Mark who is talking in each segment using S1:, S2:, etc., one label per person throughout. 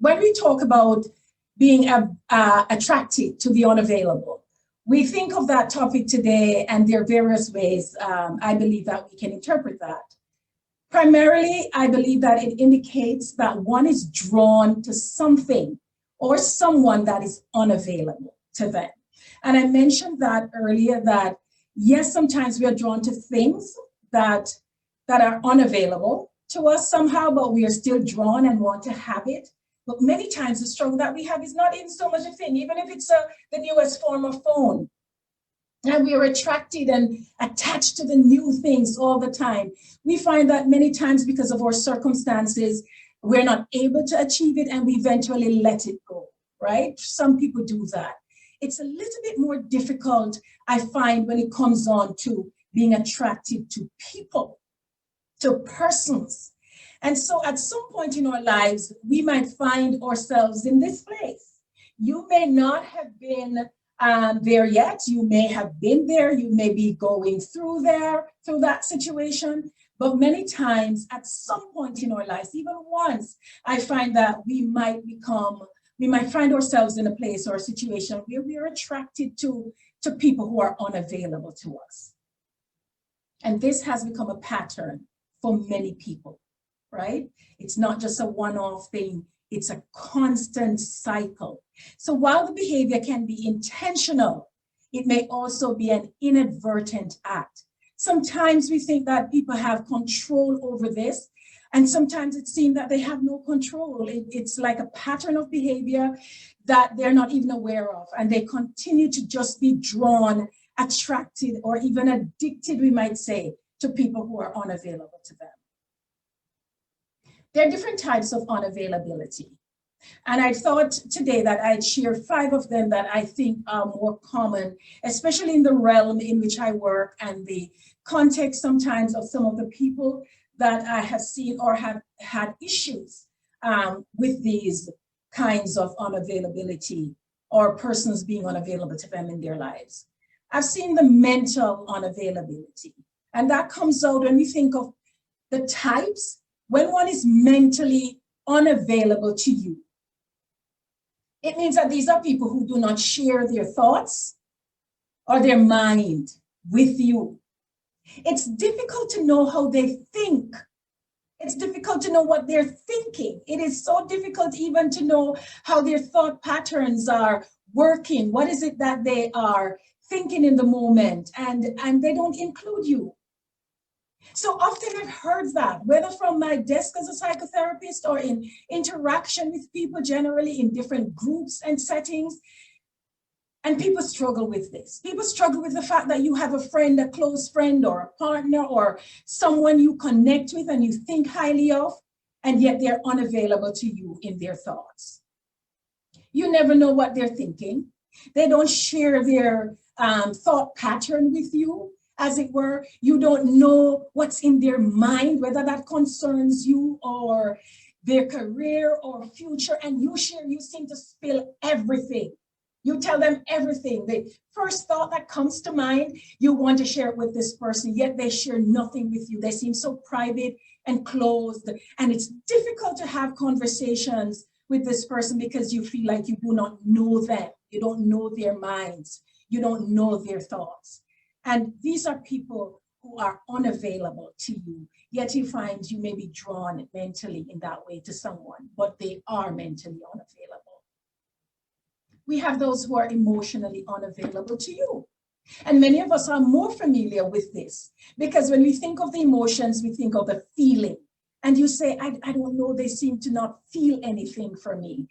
S1: when we talk about being attracted to the unavailable, we think of that topic today, and there are various ways I believe that we can interpret that. Primarily, I believe that it indicates that one is drawn to something or someone that is unavailable to them. And I mentioned that earlier, that yes, sometimes we are drawn to things that are unavailable to us somehow, but we are still drawn and want to have it. But many times the struggle that we have is not even so much a thing, even if it's the newest form of phone. And we are attracted and attached to the new things all the time. We find that many times because of our circumstances, we're not able to achieve it and we eventually let it go, right? Some people do that. It's a little bit more difficult, I find, when it comes on to being attracted to people, to persons. And so at some point in our lives, we might find ourselves in this place. You may not have been there yet. You may have been there. You may be going through that situation. But many times, at some point in our lives, even once, I find that we might find ourselves in a place or a situation where we are attracted to people who are unavailable to us. And this has become a pattern for many people, right? It's not just a one-off thing. It's a constant cycle. So while the behavior can be intentional, it may also be an inadvertent act. Sometimes we think that people have control over this, and sometimes it seems that they have no control. It's like a pattern of behavior that they're not even aware of, and they continue to just be drawn, attracted, or even addicted, we might say, to people who are unavailable to them. There are different types of unavailability. And I thought today that I'd share 5 of them that I think are more common, especially in the realm in which I work and the context sometimes of some of the people that I have seen or have had issues with these kinds of unavailability or persons being unavailable to them in their lives. I've seen the mental unavailability, and that comes out when we think of the types. When one is mentally unavailable to you, it means that these are people who do not share their thoughts or their mind with you. It's difficult to know how they think. It's difficult to know what they're thinking. It is so difficult even to know how their thought patterns are working. What is it that they are thinking in the moment? And they don't include you. So often I've heard that, whether from my desk as a psychotherapist or in interaction with people generally in different groups and settings. And people struggle with this. People struggle with the fact that you have a friend, a close friend or a partner or someone you connect with and you think highly of, and yet they're unavailable to you in their thoughts. You never know what they're thinking. They don't share their thought pattern with you. As it were, you don't know what's in their mind, whether that concerns you or their career or future, and you seem to spill everything. You tell them everything. The first thought that comes to mind, you want to share it with this person, yet they share nothing with you. They seem so private and closed, and it's difficult to have conversations with this person because you feel like you do not know them. You don't know their minds. You don't know their thoughts. And these are people who are unavailable to you, yet you find you may be drawn mentally in that way to someone, but they are mentally unavailable. We have those who are emotionally unavailable to you. And many of us are more familiar with this because when we think of the emotions, we think of the feeling. And you say, I don't know, they seem to not feel anything for me.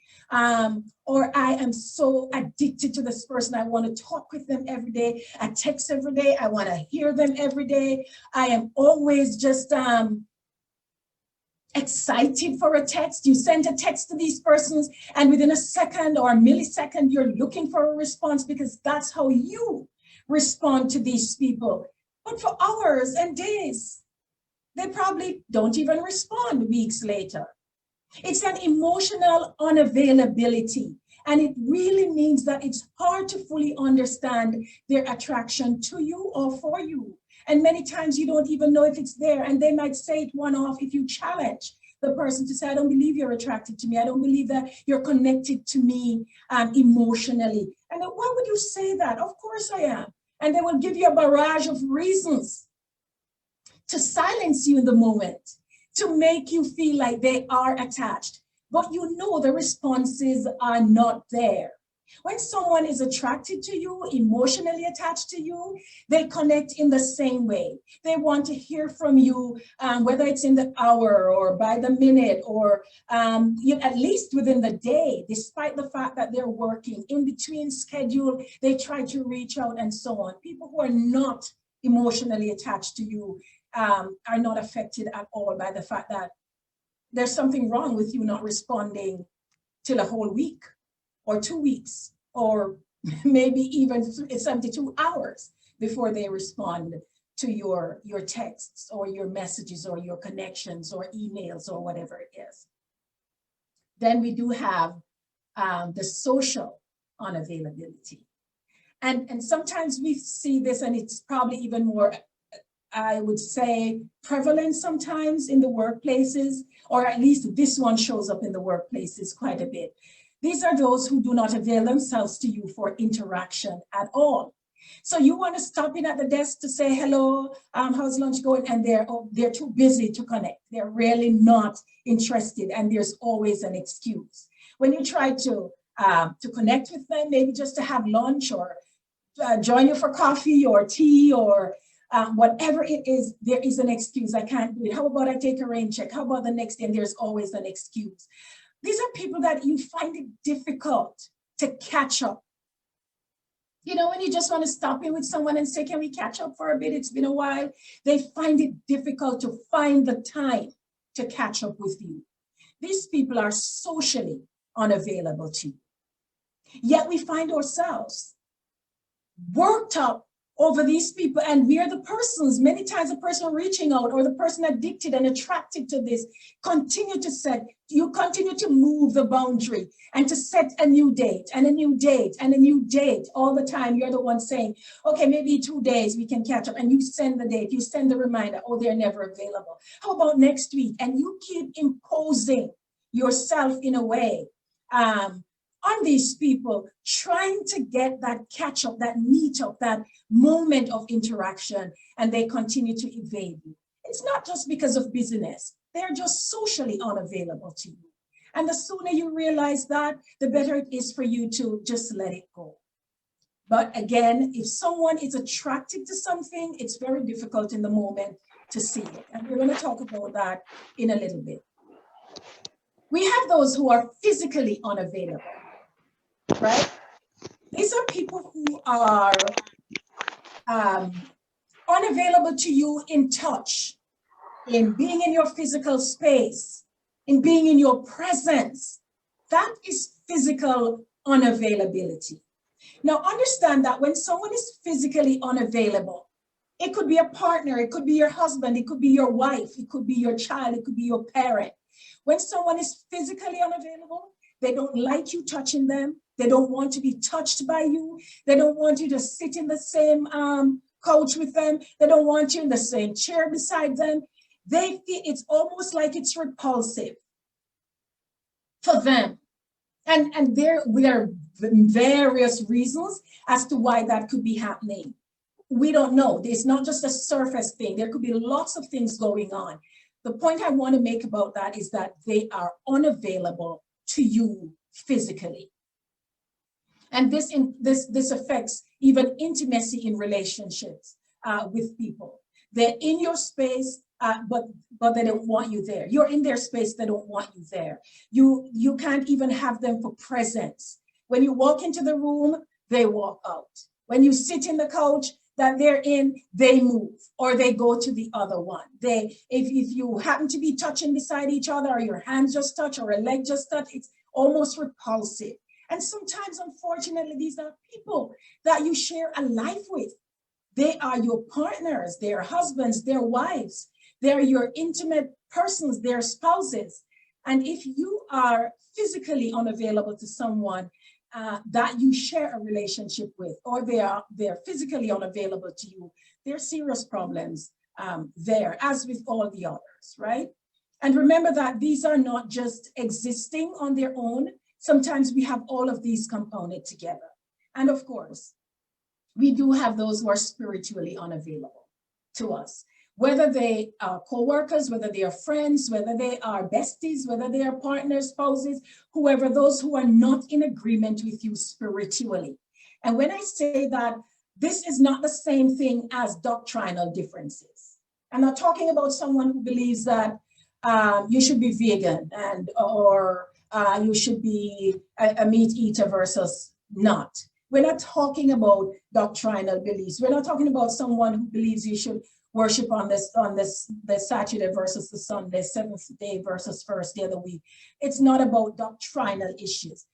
S1: Or I am so addicted to this person. I want to talk with them every day. I text every day. I want to hear them every day. I am always just excited for a text. You send a text to these persons and within a second or a millisecond, you're looking for a response because that's how you respond to these people. But for hours and days, they probably don't even respond weeks later. It's an emotional unavailability. And it really means that it's hard to fully understand their attraction to you or for you. And many times you don't even know if it's there. And they might say it one off if you challenge. the person to say, I don't believe you're attracted to me. I don't believe that you're connected to me emotionally. And then, why would you say that? Of course I am. And they will give you a barrage of reasons to silence you in the moment, to make you feel like they are attached. But you know the responses are not there. When someone is attracted to you, emotionally attached to you, they connect in the same way. They want to hear from you, whether it's in the hour or by the minute or at least within the day, despite the fact that they're working in between schedule, they try to reach out and so on. People who are not emotionally attached to you are not affected at all by the fact that there's something wrong with you not responding till a whole week or 2 weeks, or maybe even 72 hours before they respond to your texts or your messages or your connections or emails or whatever it is. Then we do have the social unavailability. And sometimes we see this, and it's probably even more, I would say, prevalent sometimes in the workplaces, or at least this one shows up in the workplaces quite a bit. These are those who do not avail themselves to you for interaction at all. So you want to stop in at the desk to say, hello, how's lunch going? And they're too busy to connect. They're really not interested, and there's always an excuse. When you try to connect with them, maybe just to have lunch or join you for coffee or tea or whatever it is, there is an excuse. I can't do it. How about I take a rain check? How about the next day? And there's always an excuse. These are people that you find it difficult to catch up. You know, when you just want to stop in with someone and say, can we catch up for a bit? It's been a while. They find it difficult to find the time to catch up with you. These people are socially unavailable to you. Yet we find ourselves worked up over these people, and we are the persons, many times the person reaching out or the person addicted and attracted to this, continue to move the boundary and to set a new date and a new date and a new date all the time. You're the one saying, okay, maybe 2 days we can catch up, and you send the date, you send the reminder, oh, they're never available. How about next week? And you keep imposing yourself in a way on these people, trying to get that catch up, that meet up, that moment of interaction, and they continue to evade you. It's not just because of busyness. They're just socially unavailable to you. And the sooner you realize that, the better it is for you to just let it go. But again, if someone is attracted to something, it's very difficult in the moment to see it. And we're going to talk about that in a little bit. We have those who are physically unavailable. Right? These are people who are unavailable to you in touch, in being in your physical space, in being in your presence. That is physical unavailability. Now, understand that when someone is physically unavailable, it could be a partner, it could be your husband, it could be your wife, it could be your child, it could be your parent. When someone is physically unavailable, they don't like you touching them. They don't want to be touched by you. They don't want you to sit in the same couch with them. They don't want you in the same chair beside them. They feel it's almost like it's repulsive for them. And there are various reasons as to why that could be happening. We don't know. It's not just a surface thing. There could be lots of things going on. The point I want to make about that is that they are unavailable to you physically. And this affects even intimacy in relationships with people. They're in your space, but they don't want you there. You're in their space, they don't want you there. You can't even have them for presence. When you walk into the room, they walk out. When you sit in the couch that they're in, they move or they go to the other one. If you happen to be touching beside each other, or your hands just touch or a leg just touch, it's almost repulsive. And sometimes, unfortunately, these are people that you share a life with. They are your partners, their husbands, their wives. They're your intimate persons, their spouses. And if you are physically unavailable to someone that you share a relationship with, or they're physically unavailable to you, there are serious problems there, as with all the others, right? And remember that these are not just existing on their own. Sometimes we have all of these components together. And of course, we do have those who are spiritually unavailable to us, whether they are co-workers, whether they are friends, whether they are besties, whether they are partners, spouses, whoever, those who are not in agreement with you spiritually. And when I say that, this is not the same thing as doctrinal differences. I'm not talking about someone who believes that you should be vegan or you should be a meat eater versus not. We're not talking about doctrinal beliefs. We're not talking about someone who believes you should worship on this Saturday versus the Sunday, seventh day versus first day of the week. It's not about doctrinal issues.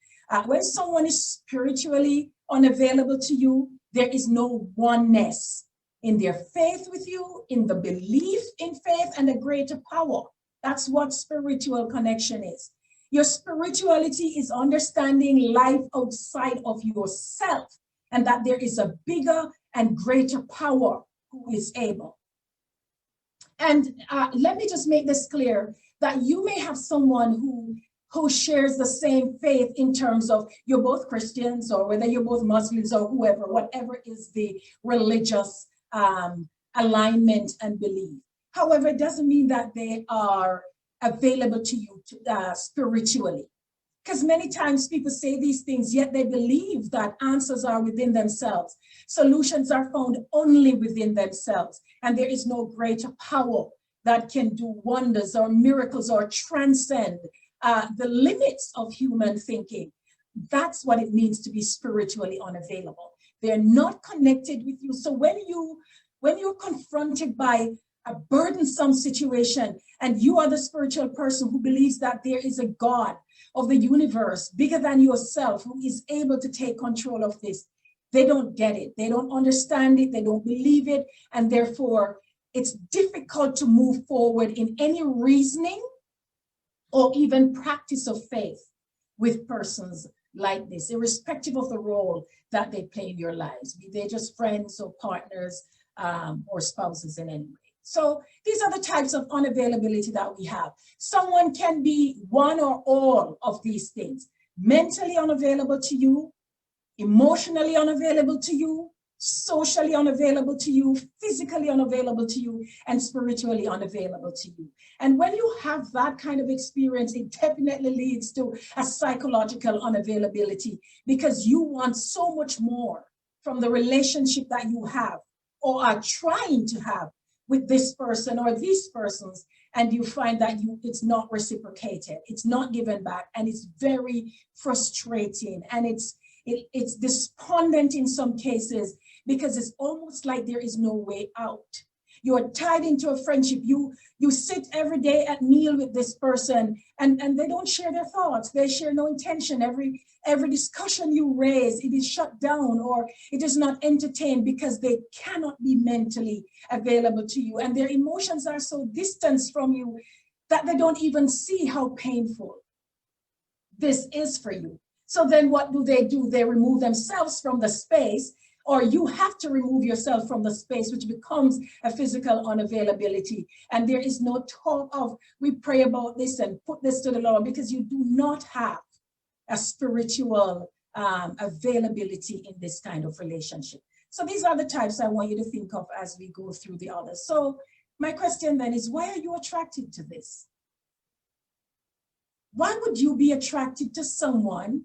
S1: When someone is spiritually unavailable to you, there is no oneness in their faith with you, in the belief in faith and a greater power. That's what spiritual connection is. Your spirituality is understanding life outside of yourself and that there is a bigger and greater power who is able. And let me just make this clear that you may have someone who shares the same faith in terms of you're both Christians or whether you're both Muslims or whoever, whatever is the religious alignment and belief. However, it doesn't mean that they are available to you spiritually. Because many times people say these things, yet they believe that answers are within themselves. Solutions are found only within themselves. And there is no greater power that can do wonders or miracles or transcend the limits of human thinking. That's what it means to be spiritually unavailable. They're not connected with you. So when you're confronted by a burdensome situation and you are the spiritual person who believes that there is a God of the universe bigger than yourself who is able to take control of this, they don't get it. They don't understand it. They don't believe it. And therefore, it's difficult to move forward in any reasoning or even practice of faith with persons like this, irrespective of the role that they play in your lives, be they just friends or partners or spouses in any way. So these are the types of unavailability that we have. Someone can be one or all of these things: mentally unavailable to you, emotionally unavailable to you, socially unavailable to you, physically unavailable to you, and spiritually unavailable to you. And when you have that kind of experience, it definitely leads to a psychological unavailability because you want so much more from the relationship that you have or are trying to have with this person or these persons, and you find that it's not reciprocated, it's not given back, and it's very frustrating, and it's despondent in some cases because it's almost like there is no way out. You're tied into a friendship. You sit every day at meal with this person and they don't share their thoughts. They share no intention. Every discussion you raise, it is shut down or it is not entertained because they cannot be mentally available to you. And their emotions are so distant from you that they don't even see how painful this is for you. So then what do? They remove themselves from the space, or you have to remove yourself from the space, which becomes a physical unavailability. And there is no talk of, we pray about this and put this to the Lord, because you do not have a spiritual availability in this kind of relationship. So these are the types I want you to think of as we go through the others. So my question then is, why are you attracted to this? Why would you be attracted to someone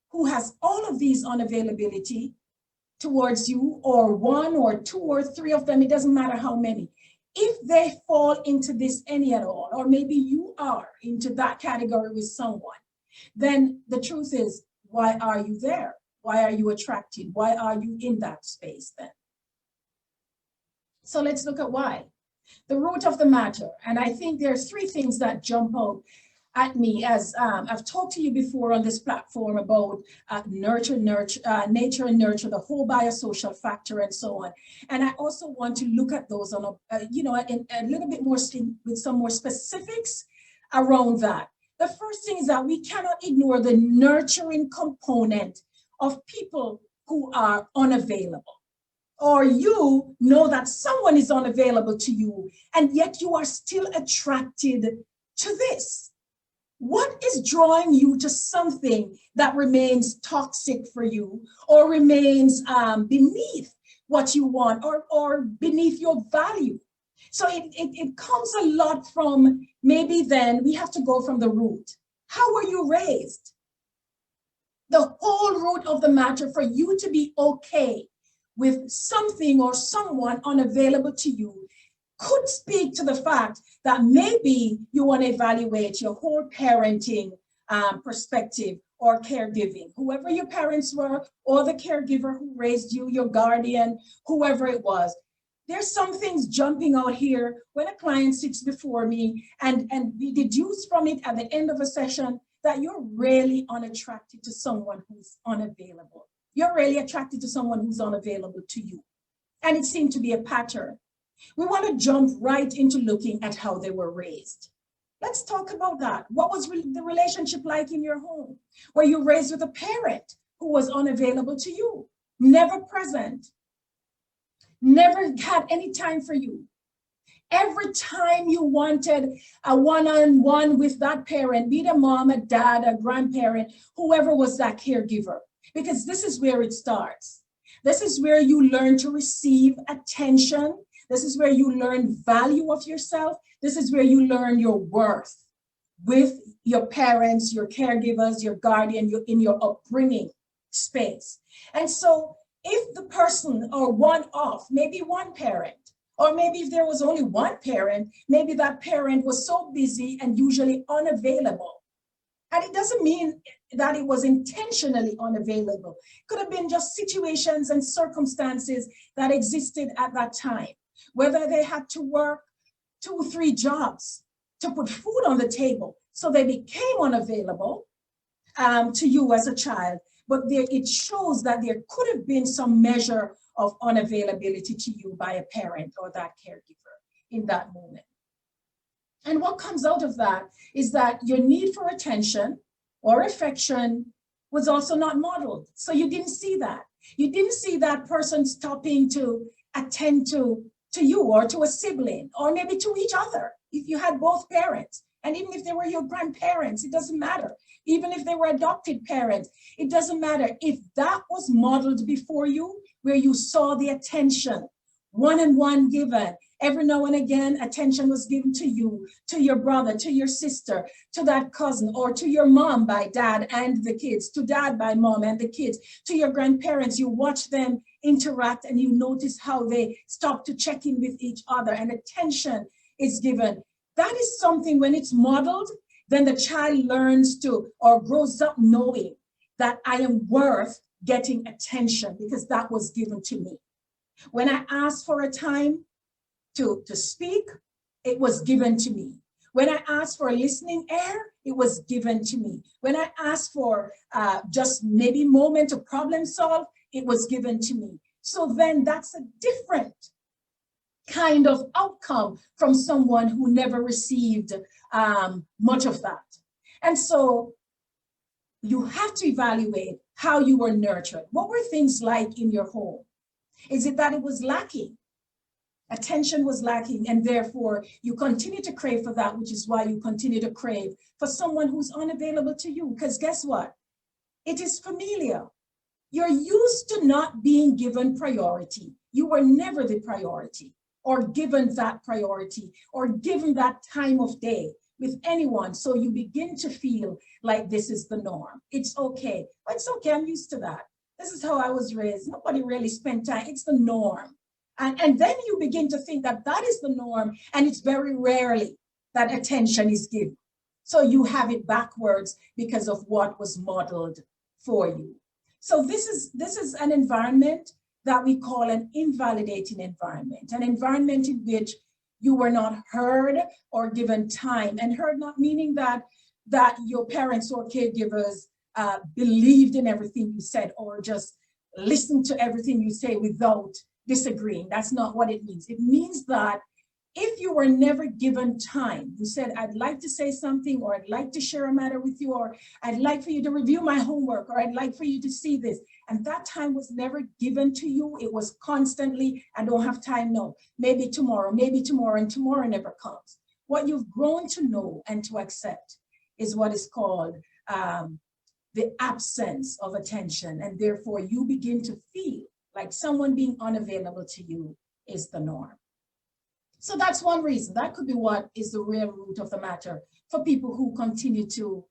S1: who has all of these unavailability towards you, or one or two or three of them? It doesn't matter how many. If they fall into this any at all, or maybe you are into that category with someone, then the truth is, why are you there? Why are you attracted? Why are you in that space then? So let's look at why. The root of the matter. And I think there's three things that jump out at me as I've talked to you before on this platform about nature and nurture, the whole biosocial factor and so on. And I also want to look at those on a little bit more with some more specifics around that. The first thing is that we cannot ignore the nurturing component of people who are unavailable. Or you know that someone is unavailable to you, and yet you are still attracted to this? What is drawing you to something that remains toxic for you or remains beneath what you want or beneath your value? So it comes a lot from, maybe then we have to go from the root. How were you raised? The whole root of the matter for you to be okay with something or someone unavailable to you could speak to the fact that maybe you want to evaluate your whole parenting perspective or caregiving, whoever your parents were, or the caregiver who raised you, your guardian, whoever it was. There's some things jumping out here when a client sits before me, and we deduce from it at the end of a session that you're really unattracted to someone who's unavailable. You're really attracted to someone who's unavailable to you. And it seemed to be a pattern. We want to jump right into looking at how they were raised. Let's talk about that. What was the relationship like in your home? Were you raised with a parent who was unavailable to you, never present, never had any time for you? Every time you wanted a one-on-one with that parent, be it a mom, a dad, a grandparent, whoever was that caregiver, because this is where it starts. This is where you learn to receive attention. This is where you learn value of yourself. This is where you learn your worth with your parents, your caregivers, your guardian, in your upbringing space. And so if the person or one off, maybe one parent, or maybe if there was only one parent, maybe that parent was so busy and usually unavailable. And it doesn't mean that it was intentionally unavailable. It could have been just situations and circumstances that existed at that time, whether they had to work 2 or 3 jobs to put food on the table. So they became unavailable to you as a child. But it shows that there could have been some measure of unavailability to you by a parent or that caregiver in that moment. And what comes out of that is that your need for attention or affection was also not modeled. So you didn't see that. You didn't see that person stopping to attend to you or to a sibling or maybe to each other if you had both parents. And even if they were your grandparents, it doesn't matter. Even if they were adopted parents, it doesn't matter. If that was modeled before you, where you saw the attention, one-on-one given, every now and again, attention was given to you, to your brother, to your sister, to that cousin, or to your mom by dad and the kids, to dad by mom and the kids, to your grandparents. You watch them interact and you notice how they stop to check in with each other and attention is given. That is something, when it's modeled, then the child learns to or grows up knowing that I am worth getting attention because that was given to me. When I asked for a time to speak, it was given to me. When I asked for a listening ear, it was given to me. When I asked for just maybe a moment to problem solve, it was given to me. So then that's a different kind of outcome from someone who never received much of that. And so you have to evaluate how you were nurtured. What were things like in your home? Is it that it was lacking? Attention was lacking, and therefore you continue to crave for that, which is why you continue to crave for someone who's unavailable to you. Because guess what? It is familial. You're used to not being given priority. You were never the priority, or given that priority, or given that time of day with anyone. So you begin to feel like this is the norm. It's okay. It's okay, I'm used to that. This is how I was raised. Nobody really spent time. It's the norm. And then you begin to think that that is the norm, and it's very rarely that attention is given. So you have it backwards because of what was modeled for you. So this is an environment that we call an invalidating environment, an environment in which you were not heard or given time. And heard not meaning that your parents or caregivers believed in everything you said or just listened to everything you say without disagreeing. That's not what it means. It means that if you were never given time, you said, I'd like to say something, or I'd like to share a matter with you, or I'd like for you to review my homework, or I'd like for you to see this. And that time was never given to you. It was constantly, I don't have time, no. Maybe tomorrow, and tomorrow never comes. what you've grown to know and to accept is what is called the absence of attention. And therefore, you begin to feel like someone being unavailable to you is the norm. So that's one reason. That could be what is the real root of the matter for people who continue to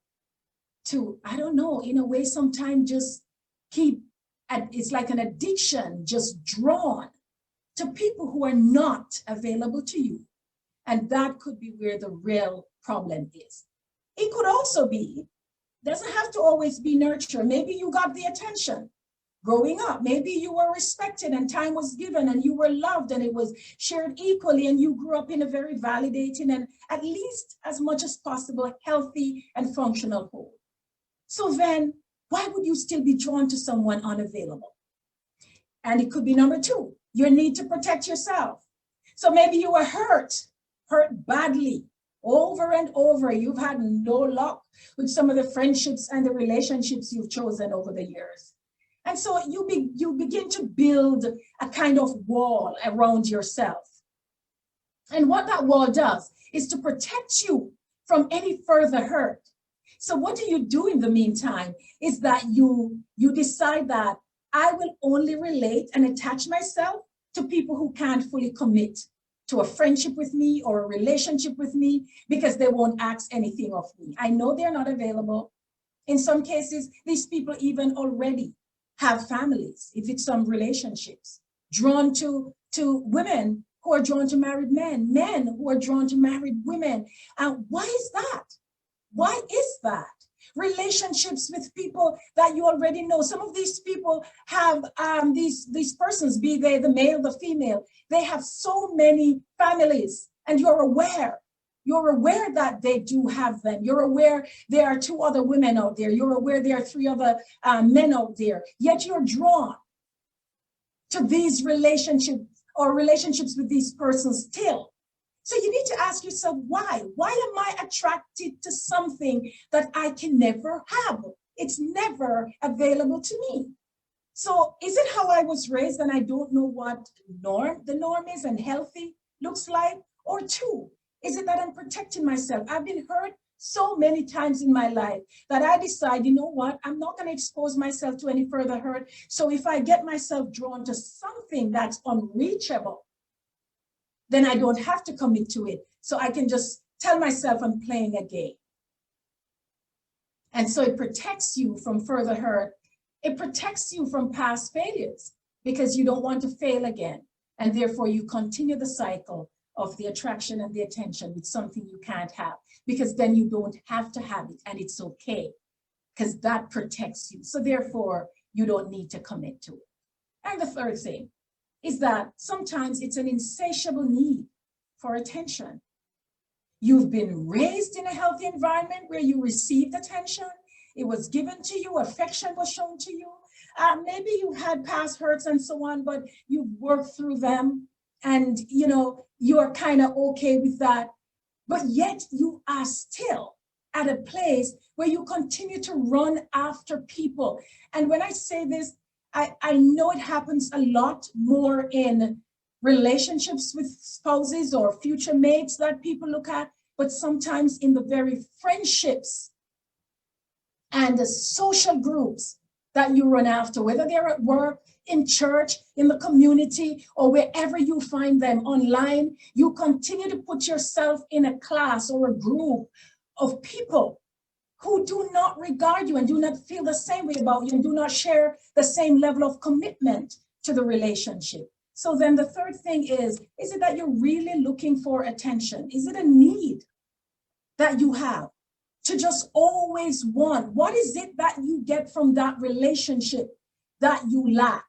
S1: I don't know, in a way, sometimes just keep, it's like an addiction, just drawn to people who are not available to you. And that could be where the real problem is. It could also be, doesn't have to always be nurture. Maybe you got the attention growing up. Maybe you were respected and time was given and you were loved and it was shared equally and you grew up in a very validating and at least as much as possible healthy and functional home. So then why would you still be drawn to someone unavailable? And it could be number two, your need to protect yourself. So maybe you were hurt badly over and over. You've had no luck with some of the friendships and the relationships you've chosen over the years. And so you begin to build a kind of wall around yourself. And what that wall does is to protect you from any further hurt. So what do you do in the meantime is that you decide that I will only relate and attach myself to people who can't fully commit to a friendship with me or a relationship with me because they won't ask anything of me. I know they're not available. In some cases, these people even already have families, if it's some relationships, drawn to women who are drawn to married men who are drawn to married women. Why is that? Why is that? Relationships with people that you already know. Some of these people have these persons, be they the male, the female, they have so many families and you're aware that they do have them. You're aware there are 2 other women out there. You're aware there are 3 other men out there. Yet you're drawn to these relationships or relationships with these persons still. So you need to ask yourself, why? Why am I attracted to something that I can never have? It's never available to me. So is it how I was raised and I don't know what the norm is and healthy looks like? Or 2, is it that I'm protecting myself? I've been hurt so many times in my life that I decide, you know what, I'm not going to expose myself to any further hurt. So if I get myself drawn to something that's unreachable, then I don't have to commit to it. So I can just tell myself I'm playing a game. And so it protects you from further hurt. It protects you from past failures because you don't want to fail again. And therefore you continue the cycle of the attraction and the attention with something you can't have, because then you don't have to have it and it's okay because that protects you. So therefore you don't need to commit to it. And the third thing is that sometimes it's an insatiable need for attention. You've been raised in a healthy environment where you received attention. It was given to you, affection was shown to you. Maybe you had past hurts and so on, but you've worked through them and you're kind of okay with that. But yet you are still at a place where you continue to run after people. And when I say this, I know it happens a lot more in relationships with spouses or future mates that people look at, but sometimes in the very friendships and the social groups that you run after, whether they're at work, in church, in the community, or wherever you find them online, you continue to put yourself in a class or a group of people who do not regard you and do not feel the same way about you and do not share the same level of commitment to the relationship. So then the third thing is it that you're really looking for attention? Is it a need that you have to just always want? What is it that you get from that relationship that you lack?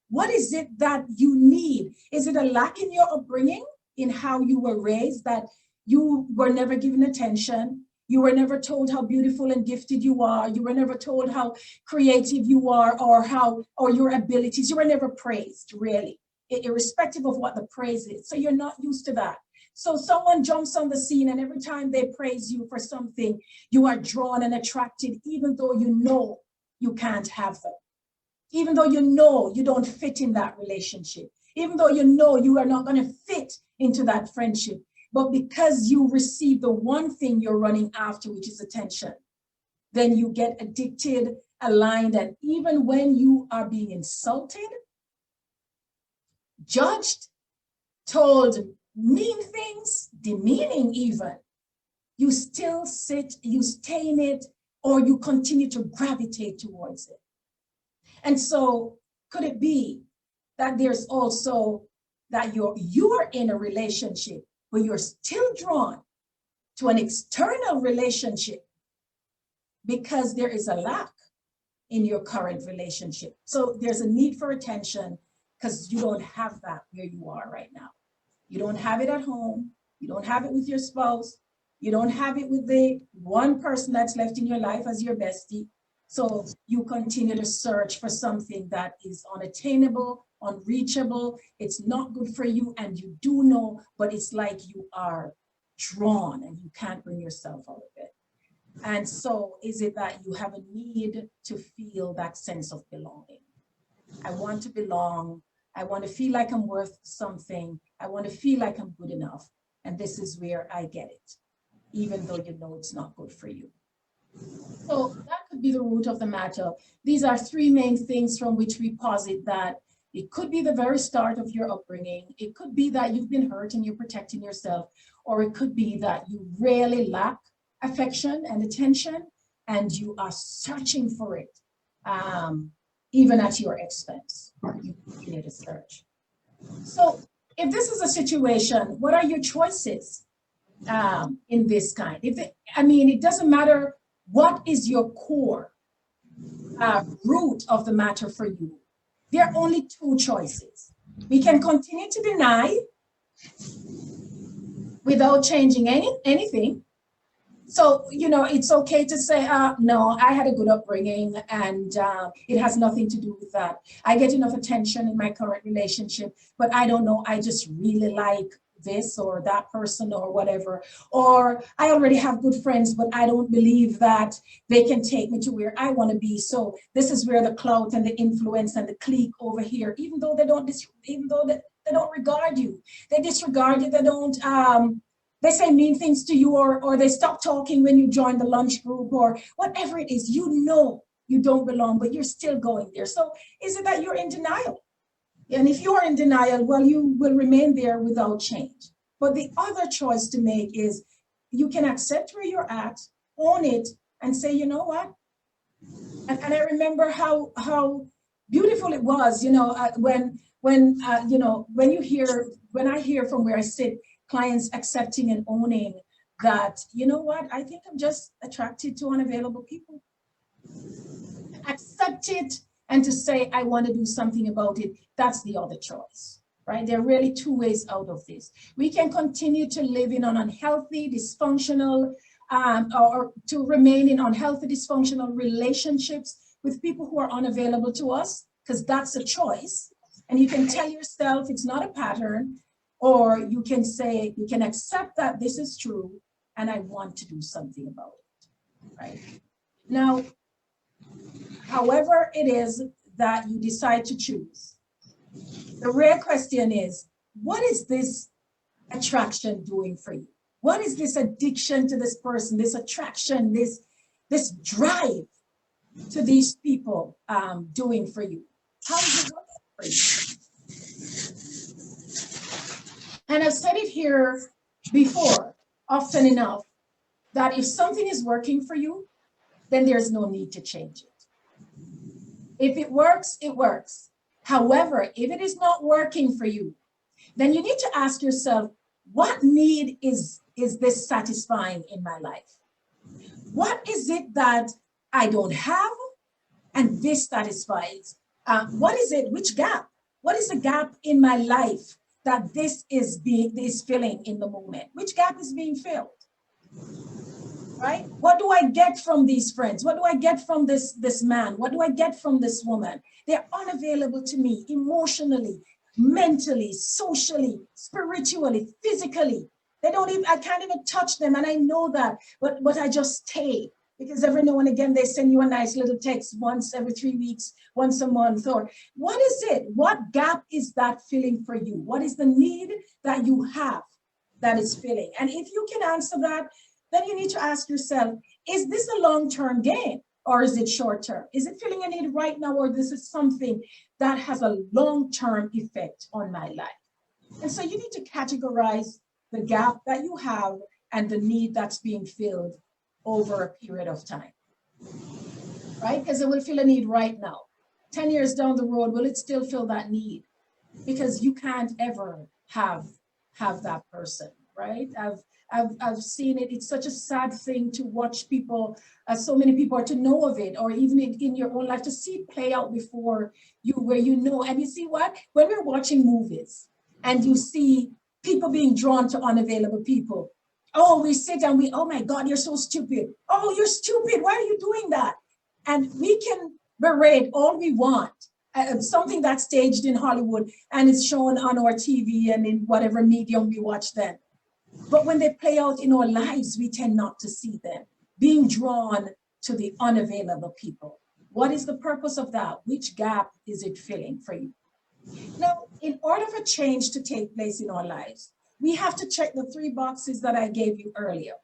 S1: What is it that you need? Is it a lack in your upbringing, in how you were raised, that you were never given attention? You were never told how beautiful and gifted you are. You were never told how creative you are or your abilities. You were never praised, really, irrespective of what the praise is. So you're not used to that. So someone jumps on the scene and every time they praise you for something, you are drawn and attracted, even though you know you can't have them. Even though you know you don't fit in that relationship. Even though you know you are not going to fit into that friendship. but because you receive the one thing you're running after, which is attention, then you get addicted, aligned, and even when you are being insulted, judged, told mean things, demeaning even, you still sit, you stay in it, or you continue to gravitate towards it. And so could it be that there's also that you're in a relationship, but you're still drawn to an external relationship because there is a lack in your current relationship. So there's a need for attention because you don't have that where you are right now. You don't have it at home. You don't have it with your spouse. You don't have it with the one person that's left in your life as your bestie. So you continue to search for something that is unattainable, unreachable. It's not good for you, and you do know, but it's like you are drawn and you can't bring yourself out of it. And so is it that you have a need to feel that sense of belonging? I want to belong. I want to feel like I'm worth something. I want to feel like I'm good enough. And this is where I get it, even though you know it's not good for you. So that could be the root of the matter. These are three main things from which we posit that it could be the very start of your upbringing. It could be that you've been hurt and you're protecting yourself, or it could be that you really lack affection and attention and you are searching for it, even at your expense. You continue to search. So if this is a situation, what are your choices in this kind? It doesn't matter what is your core root of the matter for you. There are only two choices. We can continue to deny without changing anything. So, it's okay to say, no, I had a good upbringing and it has nothing to do with that. I get enough attention in my current relationship, but I don't know, I just really like this or that person or whatever. Or I already have good friends, but I don't believe that they can take me to where I want to be. So this is where the clout and the influence and the clique over here, even though they don't regard you, they disregard you, they don't, they say mean things to you, or they stop talking when you join the lunch group or whatever it is, you don't belong, but you're still going there. So is it that you're in denial? And if you're in denial, well, you will remain there without change. But the other choice to make is you can accept where you're at, own it, and say, you know what? And I remember how beautiful it was, when I hear from where I sit, clients accepting and owning that, you know what, I think I'm just attracted to unavailable people. Accept it, and to say, I want to do something about it, that's the other choice, right? There are really two ways out of this. We can continue to live in an unhealthy, dysfunctional, or to remain in unhealthy, dysfunctional relationships with people who are unavailable to us, because that's a choice. And you can tell yourself it's not a pattern, or you can say, you can accept that this is true, and I want to do something about it, right? Now, however it is that you decide to choose, the real question is, what is this attraction doing for you? What is this addiction to this person, this attraction, this drive to these people doing for you? How is it working for you? And I've said it here before, often enough, that if something is working for you, then there's no need to change it. If it works, it works. However, if it is not working for you, then you need to ask yourself, what need is this satisfying in my life? What is it that I don't have and this satisfies? What is it? Which gap? What is the gap in my life that this is filling in the moment? Which gap is being filled? Right? What do I get from these friends? What do I get from this man? What do I get from this woman? They're unavailable to me emotionally, mentally, socially, spiritually, physically. I can't even touch them, and I know that, but I just stay, because every now and again they send you a nice little text once every 3 weeks, once a month. Or what is it? What gap is that filling for you? What is the need that you have that is filling? And if you can answer that, then you need to ask yourself, is this a long-term gain or is it short-term? Is it filling a need right now, or this is something that has a long-term effect on my life? And so you need to categorize the gap that you have and the need that's being filled over a period of time, right? Because it will fill a need right now. 10 years down the road, will it still fill that need? Because you can't ever have that person, right? I've seen it. It's such a sad thing to watch people, so many people, or to know of it, or even in your own life, to see it play out before you, where you know. And you see what? When we're watching movies and you see people being drawn to unavailable people, oh, we sit and we, oh my God, you're so stupid. Oh, you're stupid. Why are you doing that? And we can berate all we want. Something that's staged in Hollywood and it's shown on our TV and in whatever medium we watch them. But when they play out in our lives, we tend not to see them being drawn to the unavailable people. What is the purpose of that? Which gap is it filling for you? Now, in order for change to take place in our lives, we have to check the 3 boxes that I gave you earlier.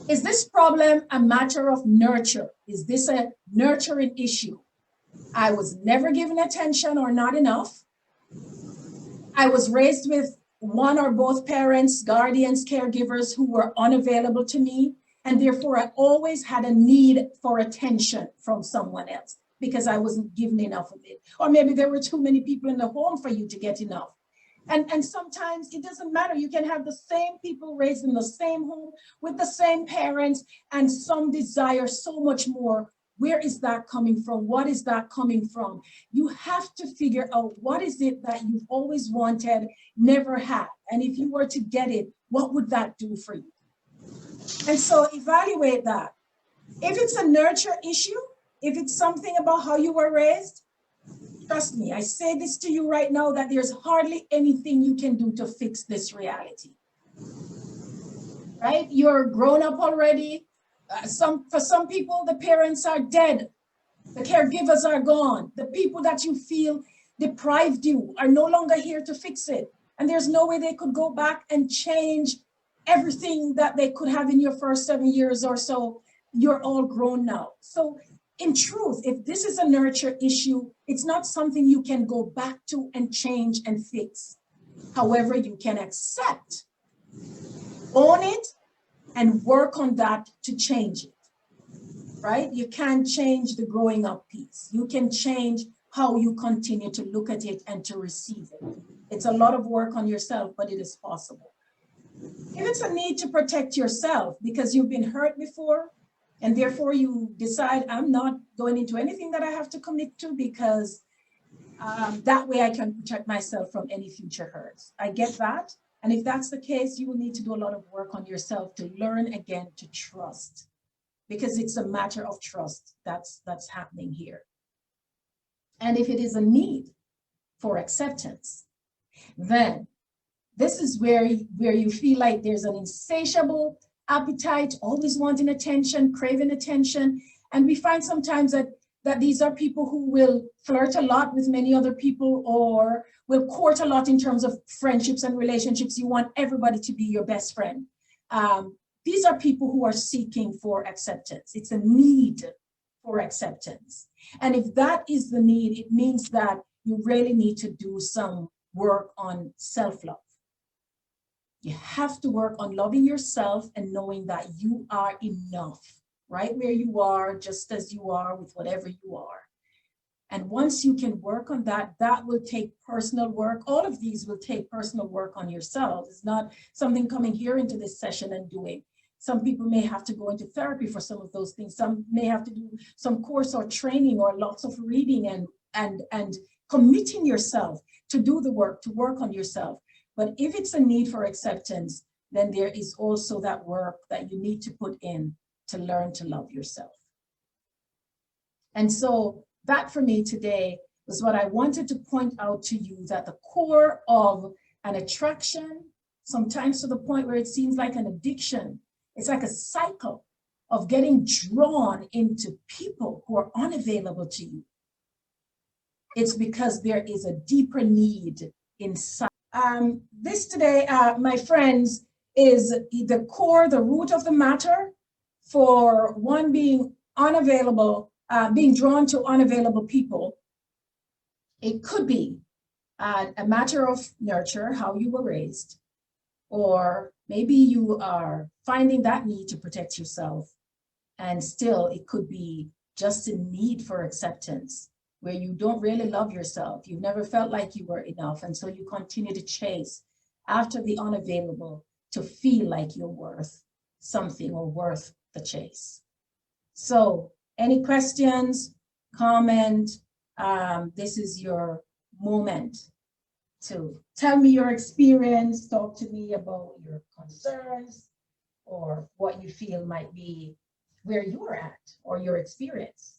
S1: Is this problem a matter of nurture? Is this a nurturing issue? I was never given attention or not enough. I was raised with one or both parents, guardians, caregivers who were unavailable to me, and therefore I always had a need for attention from someone else because I wasn't given enough of it. Or maybe there were too many people in the home for you to get enough. And sometimes it doesn't matter. You can have the same people raised in the same home with the same parents, and some desire so much more. Where is that coming from? What is that coming from? You have to figure out what is it that you've always wanted, never had. And if you were to get it, what would that do for you? And so evaluate that. If it's a nurture issue, if it's something about how you were raised, trust me, I say this to you right now, that there's hardly anything you can do to fix this reality. Right? You're grown up already. For some people, the parents are dead. The caregivers are gone. The people that you feel deprived you are no longer here to fix it. And there's no way they could go back and change everything that they could have in your first 7 years or so. You're all grown now. So in truth, if this is a nurture issue, it's not something you can go back to and change and fix. However, you can accept, own it, and work on that to change it, right? You can't change the growing up piece. You can change how you continue to look at it and to receive it. It's a lot of work on yourself, but it is possible. If it's a need to protect yourself because you've been hurt before, and therefore you decide, I'm not going into anything that I have to commit to because that way I can protect myself from any future hurts. I get that. And if that's the case, you will need to do a lot of work on yourself to learn again to trust, because it's a matter of trust that's happening here. And if it is a need for acceptance, then this is where you feel like there's an insatiable appetite, always wanting attention, craving attention. And we find sometimes that these are people who will flirt a lot with many other people or will court a lot in terms of friendships and relationships. You want everybody to be your best friend. These are people who are seeking for acceptance. It's a need for acceptance. And if that is the need, it means that you really need to do some work on self-love. You have to work on loving yourself and knowing that you are enough, right where you are, just as you are, with whatever you are. And once you can work on that, that will take personal work. All of these will take personal work on yourself. It's not something coming here into this session and doing. Some people may have to go into therapy for some of those things. Some may have to do some course or training or lots of reading and committing yourself to do the work, to work on yourself. But if it's a need for acceptance, then there is also that work that you need to put in to learn to love yourself. And so that for me today was what I wanted to point out to you, that the core of an attraction, sometimes to the point where it seems like an addiction, it's like a cycle of getting drawn into people who are unavailable to you. It's because there is a deeper need inside This today, my friends, is the core, the root of the matter for one being unavailable, being drawn to unavailable people. It could be a matter of nurture, how you were raised, or maybe you are finding that need to protect yourself. And still, it could be just a need for acceptance where you don't really love yourself. You've never felt like you were enough. And so you continue to chase after the unavailable to feel like you're worth something or worth the chase. So, any questions, comment? This is your moment to tell me your experience, talk to me about your concerns or what you feel might be where you're at or your experience.